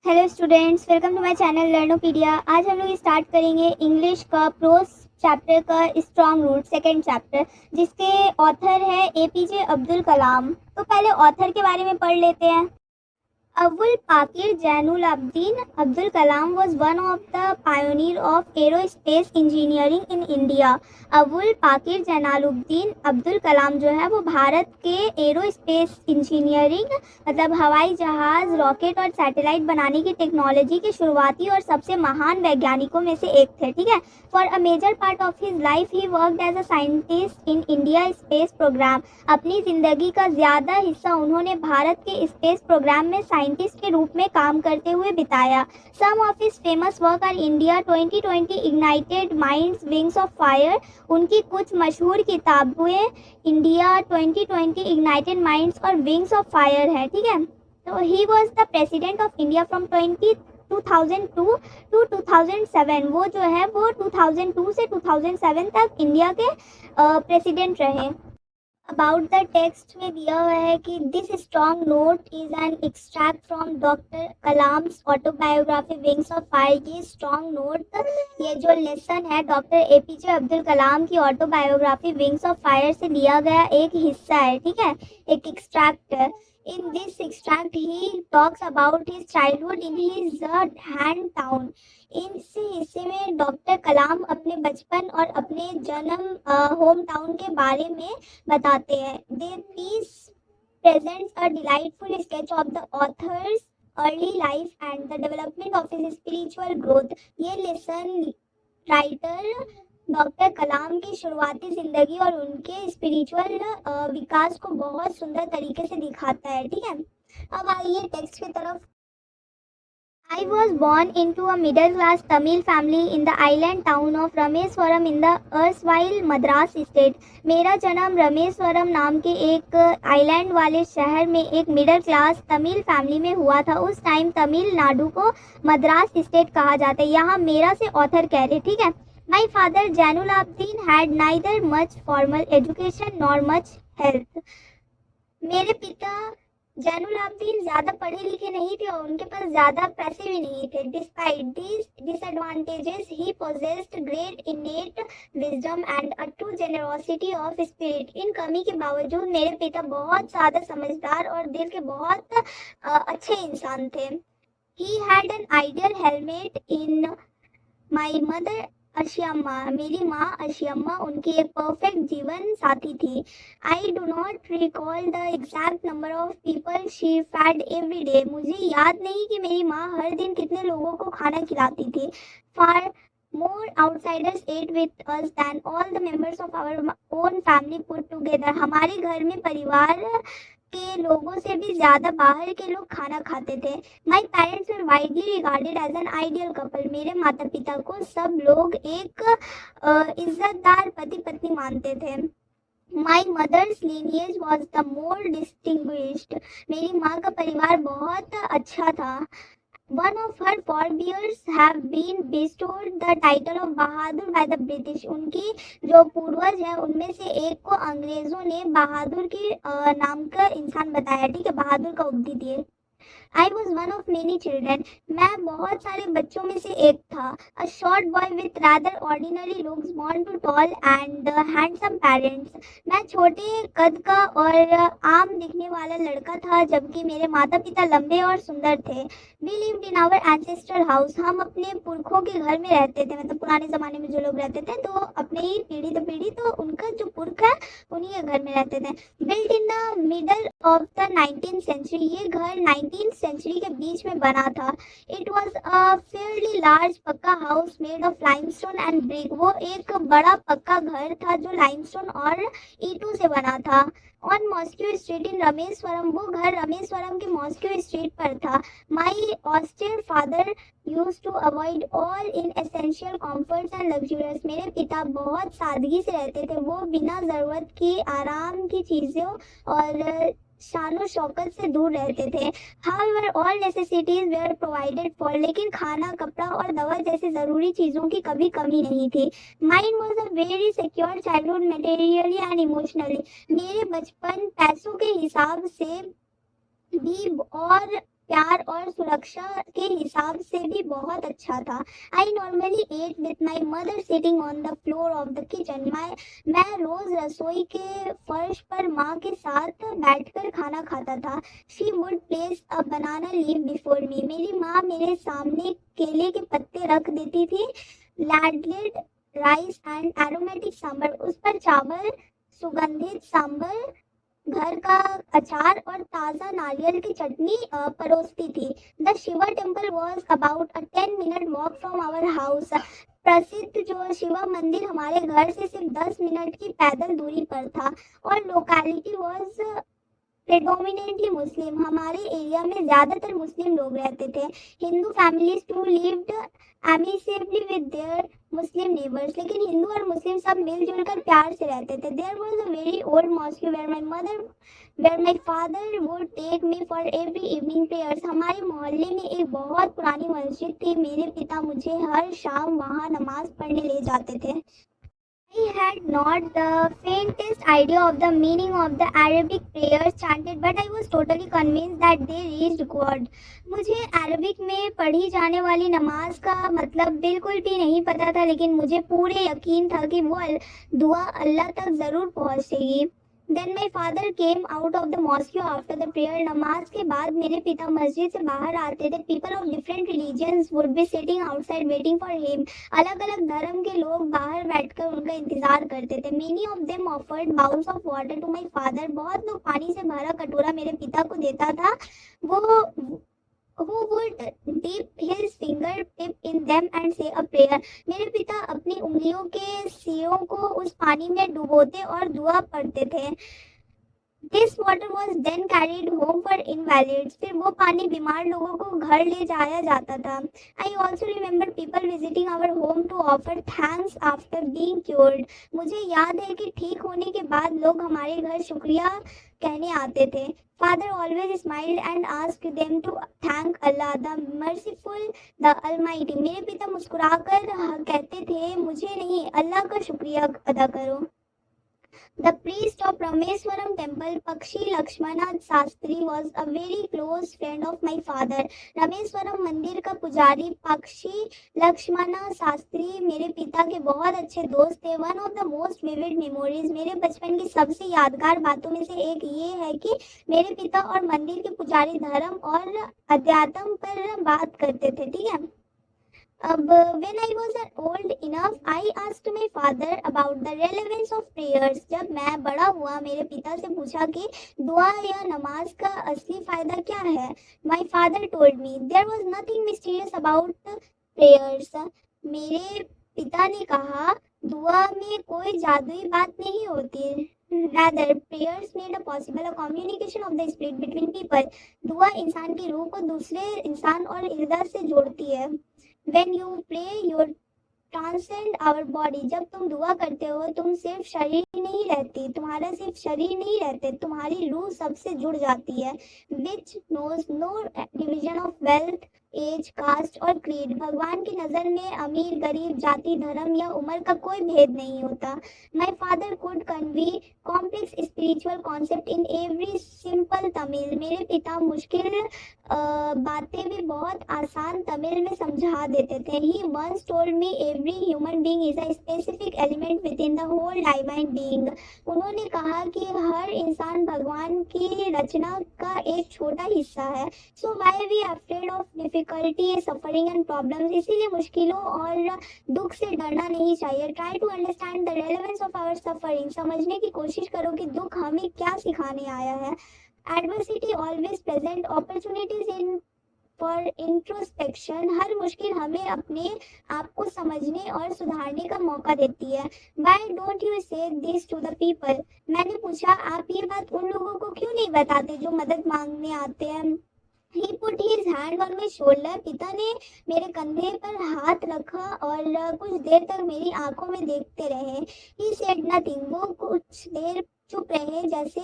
Hello students, welcome to my channel Learnopedia. आज हम लोग स्टार्ट करेंगे इंग्लिश का प्रोज चैप्टर का स्ट्रॉन्ग रूट सेकंड चैप्टर, जिसके ऑथर है एपीजे अब्दुल कलाम। तो पहले ऑथर के बारे में पढ़ लेते हैं। Abul Pakir Zainul Abdeen Abdul Kalam was one of the pioneer of aerospace engineering in India। Abul Pakir जैनुलुब्दीन Abdul Kalam जो है वो भारत के एरोस्पेस इंजीनियरिंग मतलब हवाई जहाज़, रॉकेट और सैटेलाइट बनाने की टेक्नोलॉजी के शुरुआती और सबसे महान वैज्ञानिकों में से एक थे। ठीक है। For a major part of his life he worked as a scientist in India space program. अपनी ज़िंदगी का ज़्यादा हिस्सा उन्होंने भारत के स्पेस प्रोग्राम में साइंटिस्ट के रूप में काम करते हुए बिताया। Some of his famous work are India 2020 ignited minds wings of fire. उनकी कुछ मशहूर किताबें इंडिया 2020 इग्नाइटेड माइंड्स और विंग्स ऑफ फायर है। ठीक है। तो ही was the president of India from 2002 to 2007। वो जो है वो 2002 से 2007 तक इंडिया के प्रेसिडेंट रहे। अबाउट द टेक्स्ट में दिया हुआ है कि this strong note is an extract from doctor Kalam's autobiography wings of fire. ये स्ट्रॉन्ग नोट, ये जो लेसन है डॉक्टर एपीजे अब्दुल कलाम की ऑटोबायोग्राफी विंग्स ऑफ फायर से लिया गया एक हिस्सा है। ठीक है, एक एक्सट्रैक्ट है। In this extract, he talks about his childhood in his hand town। इस हिस्से में डॉक्टर कलाम अपने बचपन और अपने जन्म होम टाउन के बारे में बताते हैं। They piece presents a delightful sketch of the author's early life and the development of his spiritual growth। ये लेसन राइटर डॉक्टर कलाम की शुरुआती जिंदगी और उनके स्पिरिचुअल विकास को बहुत सुंदर तरीके से दिखाता है। ठीक है, अब आइए टेक्स्ट की तरफ। I was born into a middle class Tamil family in the island town of Rameswaram in the erstwhile Madras state. मेरा जन्म रामेश्वरम नाम के एक आइलैंड वाले शहर में एक मिडिल क्लास तमिल फैमिली में हुआ था। उस टाइम तमिलनाडु को मद्रास स्टेट कहा जाता है। यहाँ मेरा से ऑथर कह रहे। ठीक है। My father Jainuloabdin had neither much formal education nor much health। मेरे पिता जैनुलाब्दीन ज्यादा पढ़े लिखे नहीं थे और उनके पास ज्यादा पैसे भी नहीं थे। Despite these disadvantages, he possessed great innate wisdom and a true generosity of spirit। इन कमी के बावजूद मेरे पिता बहुत ज्यादा समझदार और दिल के बहुत अच्छे इंसान थे। He had an ideal helmet in my mother अशियम्मा। मेरी माँ अशियम्मा उनकी एक परफेक्ट जीवन साथी थी। I do not recall the exact number of people she fed every day. मुझे याद नहीं कि मेरी माँ हर दिन कितने लोगों को खाना खिलाती थी। Far more outsiders ate with us than all the members of our own family put together. हमारे घर में परिवार के लोगों से भी ज्यादा बाहर के लोग खाना खाते थे। My parents were widely regarded as an ideal couple. मेरे माता पिता को सब लोग एक इज्जतदार पति पत्नी मानते थे। My mother's lineage was the more distinguished. मेरी माँ का परिवार बहुत अच्छा था। One of her forebears have been bestowed the title of Bahadur by the British। उनकी जो पूर्वज है उनमें से एक को अंग्रेजों ने बहादुर की नाम का इंसान बताया। ठीक है, बहादुर का उपाधि दिए। I was one of many children। मैं बहुत सारे बच्चों में से एक था। A short boy with rather ordinary looks born to tall and handsome parents। मैं छोटे कद का और आम दिखने वाला लड़का था, जबकि मेरे माता पिता लंबे और सुंदर थे। We lived in our ancestral house। हम अपने पुरखों के घर में रहते थे, मतलब पुराने ज़माने में जो लोग रहते थे तो अपने ही पीढ़ी तो उनका जो पुरख है उन्हीं के घर में रहते थे। Built in the middle of the 19th century। ये घर 19th सेंचुरी के बीच में बना था। It was a fairly large pucca house made of limestone and brick. वो एक बड़ा पक्का घर था जो लाइमस्टोन और ईंटों से बना था। On mosque street in Rameswaram. वो घर रामेश्वरम के मॉस्क्यू स्ट्रीट पर था। My austere father use to avoid all inessential comforts and luxurious. मेरे पिता बहुत सादगी से रहते थे। वो बिना ज़रूरत की आराम की चीज़ों और शानो शौकत से दूर रहते थे। However, all necessities were provided for। लेकिन खाना, कपड़ा और दवा जैसी ज़रूरी चीज़ों की कभी कमी नहीं थी। Mine was a very secure childhood materially and emotionally। मेरे बचपन पैसों के हिसाब से भी और प्यार और सुरक्षा के हिसाब से भी बहुत अच्छा था। I normally ate with my mother sitting on the floor of the kitchen. मैं रोज रसोई के फर्श पर माँ के साथ बैठकर खाना खाता था। She would place a banana leaf before me. मेरी माँ मेरे सामने केले के पत्ते रख देती थी। लैडलेड राइस एंड एरोमेटिक सांबर, उस पर चावल, सुगंधित सांबर, घर का अचार और ताज़ा नारियल की चटनी परोसती थी। The Shiva temple was about a 10 minute walk from our house. प्रसिद्ध जो शिवा मंदिर हमारे घर से सिर्फ 10 मिनट की पैदल दूरी पर था। और लोकेलिटी वॉज प्रेडोमिनेटली मुस्लिम। हमारे एरिया में ज़्यादातर मुस्लिम लोग रहते थे। Hindu families too lived amicably with their Muslim neighbours, लेकिन हिंदू और मुस्लिम सब मिलजुल कर प्यार से रहते थे। There was a very old mosque where my father would take me for every evening prayers. हमारे मोहल्ले में एक बहुत पुरानी मस्जिद थी। मेरे पिता मुझे हर शाम वहाँ नमाज पढ़ने ले जाते थे। I had not the faintest idea of the meaning of the Arabic prayers chanted, but I was totally convinced that they reached God. मुझे अरबिक में पढ़ी जाने वाली नमाज का मतलब बिल्कुल भी नहीं पता था, लेकिन मुझे पूरे यकीन था कि वो दुआ अल्लाह तक ज़रूर पहुँचेगी। Then my father came out of the mosque after the prayer. नमाज के बाद मेरे पिता मस्जिद से बाहर आते थे। People of different religions would be sitting outside waiting for him. अलग अलग धर्म के लोग बाहर बैठकर उनका इंतजार करते थे। Many of them offered bowls of water to my father. बहुत लोग पानी से भरा कटोरा मेरे पिता को देता था। वो who would dip his fingertip in them and say a prayer. मेरे पिता अपनी उंगलियों के सिरों को उस पानी में डुबोते और दुआ पढ़ते थे। This water was then carried home for invalids. फिर वो पानी बीमार लोगों को घर ले जाया जाता था। I also remember people visiting our home to offer thanks after being cured. मुझे याद है कि ठीक होने के बाद लोग हमारे घर शुक्रिया कहने आते थे। Father always smiled and asked them to thank Allah, the merciful, the Almighty. मेरे पिता मुस्कुराकर कहते थे, मुझे नहीं, अल्लाह का शुक्रिया अदा करो। The priest of Rameswaram temple, Pakshi Lakshmana Sastri, was a very close friend of my father. Rameswaram मंदिर का पुजारी पक्षी लक्ष्मणा शास्त्री मेरे पिता के बहुत अच्छे दोस्त थे। One of the most vivid memories, मेरे बचपन की सबसे यादगार बातों में से एक ये है कि मेरे पिता और मंदिर के पुजारी धर्म और अध्यात्म पर बात करते थे। ठीक है। अब when I was old enough, I asked my father about the relevance of prayers. जब मैं बड़ा हुआ मेरे पिता से पूछा कि दुआ या नमाज का असली फायदा क्या है। My father told me there was nothing mysterious about prayers. मेरे पिता ने कहा दुआ में कोई जादुई बात नहीं होती। Rather, prayers made a possible a communication of the spirit between people. दुआ इंसान की रूह को दूसरे इंसान और हृदय से जोड़ती है। When you pray, you transcend our body. जब तुम दुआ करते हो तुम सिर्फ शरीर नहीं रहती, तुम्हारा सिर्फ शरीर नहीं रहते, तुम्हारी रूह सबसे जुड़ जाती है। Which knows no division of wealth, age, caste और क्रीड। भगवान की नज़र में अमीर गरीब जाति धर्म या उम्र का कोई भेद नहीं होता। My father could convey complex spiritual concept in every simple Tamil. मेरे पिता मुश्किल बातें भी बहुत आसान तमिल में समझा देते थे। He once told me every human being is a specific element within the whole divine being. उन्होंने कहा कि हर इंसान भगवान की रचना का एक छोटा हिस्सा है। So why we afraid of difficulty suffering and problems. इसीलिए मुश्किलों और दुख से डरना नहीं चाहिए। Try to understand the relevance of our suffering. समझने की कोशिश करो कि दुख हमें क्या सिखाने आया है। Adversity always present opportunities in for introspection. हर मुश्किल हमें अपने आप को समझने और सुधारने का मौका देती है। वाई डोंट यू से दिस टू द पीपल। मैंने पूछा आप ये बात उन लोगों को क्यों नहीं बताते जो मदद मांगने आते हैं। He put his hand on my shoulder. पिता ने मेरे कंधे पर हाथ रखा और कुछ देर तक मेरी आंखों में देखते रहे। He said nothing. वो कुछ देर चुप रहे जैसे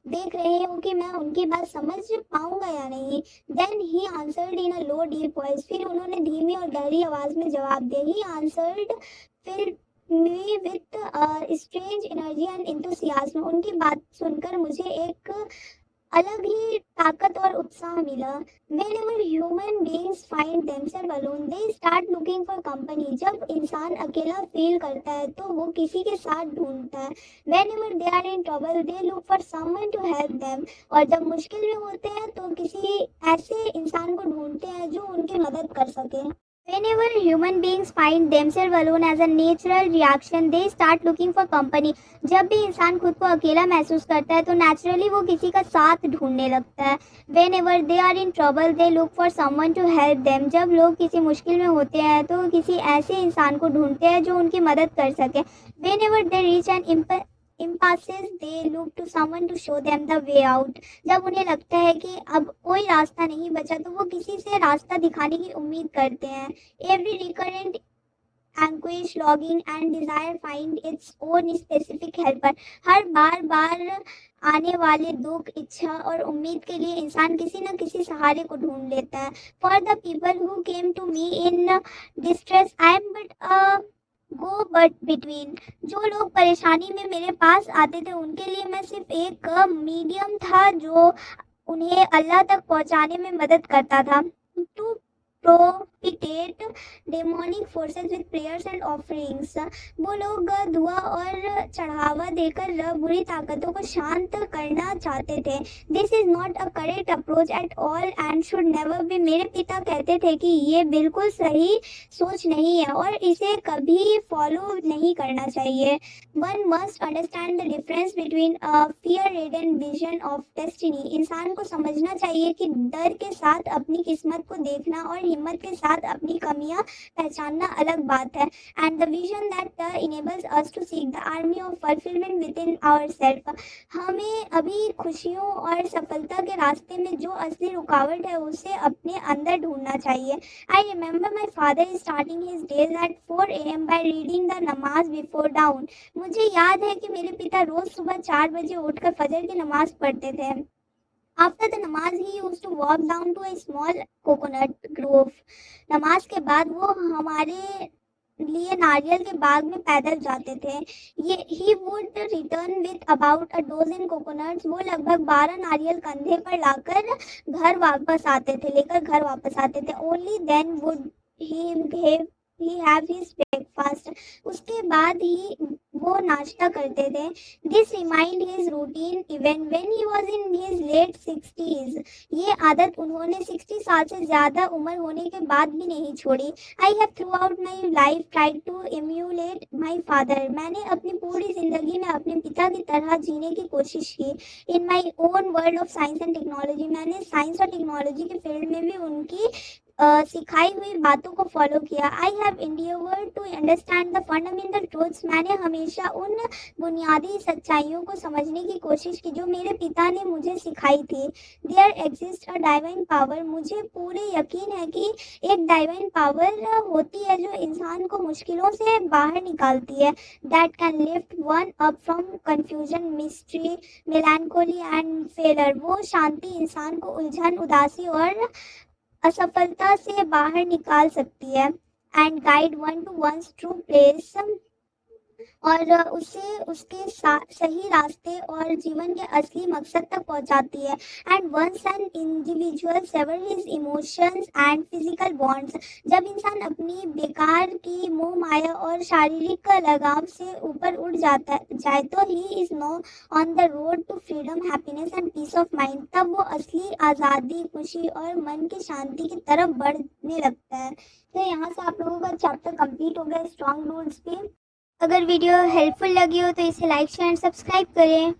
देख रहे हो कि मैं उनकी बात समझ पाऊंगा या नहीं। Then he answered in a low deep voice. फिर उन्होंने धीमी और गहरी आवाज में जवाब दिया। He answered फिर me with strange energy and enthusiasm. उनकी बात सुनकर मुझे एक अलग ही ताकत और उत्साह मिला। Whenever human beings find themselves alone, they start looking for company. जब इंसान अकेला फील करता है तो वो किसी के साथ ढूंढता है। Whenever they are in trouble, they look for someone to help them. और जब मुश्किल में होते हैं तो किसी ऐसे इंसान को ढूंढते हैं जो उनकी मदद कर सके। Whenever human beings find themselves alone as a natural reaction, they start looking for company. जब भी इंसान खुद को अकेला महसूस करता है तो नेचुरली वो किसी का साथ ढूंढने लगता है। Whenever they are in trouble, they look for someone to help them. जब लोग किसी मुश्किल में होते हैं तो किसी ऐसे इंसान को ढूंढते हैं जो उनकी मदद कर सके। Whenever they reach an impasses, they look to someone to show them the way out. जब उन्हें लगता है कि अब कोई रास्ता नहीं बचा तो वो किसी से रास्ता दिखाने की उम्मीद करते हैं। Every recurrent anguish, longing and desire find its own specific helper. हर बार आने वाले दुख, इच्छा और उम्मीद के लिए इंसान किसी न किसी सहारे को ढूंढ लेता है। For the people who came to me in distress, I am but a go but between. जो लोग परेशानी में मेरे पास आते थे उनके लिए मैं सिर्फ एक मीडियम था जो उन्हें अल्लाह तक पहुंचाने में मदद करता था। To propitiate demonic forces with prayers and offerings. वो लोग दुआ और चढ़ावा देकर बुरी ताकतों को शांत करना चाहते थे। This is not a correct approach at all and should never be. मेरे पिता कहते थे कि ये बिल्कुल सही सोच नहीं है और इसे कभी फॉलो नहीं करना चाहिए। One must understand the difference between a fear ridden vision of destiny. इंसान को समझना चाहिए कि डर के साथ अपनी किस्मत को देखना और हिम्मत के साथ अपनी कमियां पहचानना अलग बात है। And the vision that enables us to seek the army of fulfilment within ourselves. हमें अभी खुशियों और सफलता के रास्ते में जो असली रुकावट है उसे अपने अंदर ढूंढना चाहिए। I remember my father starting his days at 4 AM by reading the नमाज बिफोर डाउन। मुझे याद है कि मेरे पिता रोज सुबह 4 बजे उठकर फजर की नमाज पढ़ते थे। After the namaz, he used to walk down to a small coconut grove. नमाज के बाद वो हमारे लिए नारियल के बाग में पैदल जाते थे। ये he would return with about a dozen coconuts. वो लगभग 12 नारियल कंधे पर लाकर घर वापस आते थे, लेकर घर वापस आते थे। Only then would he have his breakfast. उसके बाद ही वो नाश्ता करते थे। This remind his routine even when he was in his late 60s. ये आदत उन्होंने 60 साल से ज़्यादा उम्र होने के बाद भी नहीं छोड़ी। I have throughout my life tried to emulate my father. मैंने अपनी पूरी जिंदगी में अपने पिता की तरह जीने की कोशिश की। In my own world of science and technology, मैंने साइंस और टेक्नोलॉजी के फील्ड में भी उनकी सिखाई हुई बातों को फॉलो किया। I have endeavored to understand the fundamental truths. मैंने हमेशा उन बुनियादी सच्चाइयों को समझने की कोशिश की जो मेरे पिता ने मुझे सिखाई थी। There exist a divine power. मुझे पूरे यकीन है कि एक डाइवाइन पावर होती है जो इंसान को मुश्किलों से बाहर निकालती है। That can lift one up from confusion, mystery, मेलानकोली and failure. वो शांति इंसान को उलझन, उदासी और असफलता से बाहर निकाल सकती है। And guide one to one's true place, और उसे उसके सही रास्ते और जीवन के असली मकसद तक पहुंचाती है। And once an individual sever his emotions and physical bonds. जब इंसान अपनी बेकार की मोह माया और शारीरिक लगाव से ऊपर उठ जाए तो he is no on the road to freedom, happiness and peace of mind. तब वो असली आज़ादी, खुशी और मन की शांति की तरफ बढ़ने लगता है। तो यहाँ से आप लोगों का चैप्टर कंप्लीट हो गया स्ट्रॉन्ग रूल्स पे। अगर वीडियो हेल्पफुल लगी हो तो इसे लाइक शेयर एंड सब्सक्राइब करें।